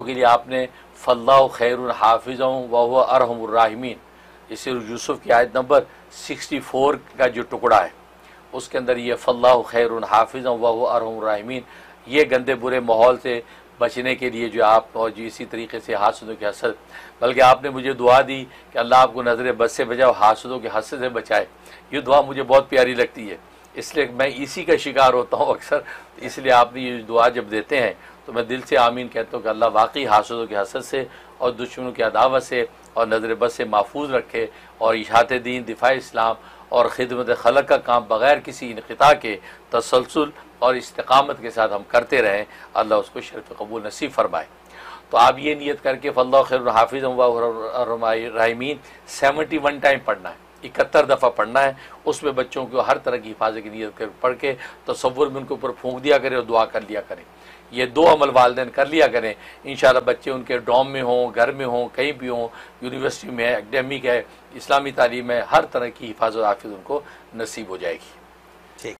के लिए आपने फल्लाहु खैरुन हाफिज़ुन व हुवा अरहमुर राहिमीन, इसे यूसुफ की आयत नंबर 64 का जो टुकड़ा है उसके अंदर ये फल्लाहु खैरुन हाफिज़ुन व हुवा अरहमुर राहिमीन, ये गंदे बुरे माहौल से बचने के लिए जो आप और जो इसी तरीके से हासदों के हसद, बल्कि आपने मुझे दुआ दी कि अल्लाह आपको नज़र बद से बचाओ, हासदों के हसद से बचाए। ये दुआ मुझे बहुत प्यारी लगती है, इसलिए मैं इसी का शिकार होता हूँ अक्सर। इसलिए आपने ये दुआ जब देते हैं तो मैं दिल से आमीन कहता हूँ कि अल्लाह वाकई हासदों के हसद से और दुश्मनों की अदावत से और नज़र बद से महफूज रखे और इशात दीन, दिफा इस्लाम और ख़िदमत खलक का काम बग़ैर किसी इनक़िता के तसलसल और इस्तिक़ामत के साथ हम करते रहें। अल्लाह उसको शर्फ़ कबूल नसीब फरमाए। तो आप ये नियत करके फल्लाहु खैरुन हाफिज़ुन व हुवा अरहमुर राहिमीन 71 टाइम पढ़ना है, 71 दफ़ा पढ़ना है। उसमें बच्चों को हर तरह की हिफाजत की नियत कर पढ़ के तसव्वुर में उनके ऊपर फूंक दिया करें और दुआ कर लिया करें। ये 2 अमल वालिदैन कर लिया करें, इंशाअल्लाह बच्चे उनके डॉम में हों, घर में हों, कहीं भी हों, यूनिवर्सिटी में है, एकेडमिक है, इस्लामी तालीम है, हर तरह की हिफाजत हाफिज़ उनको नसीब हो जाएगी।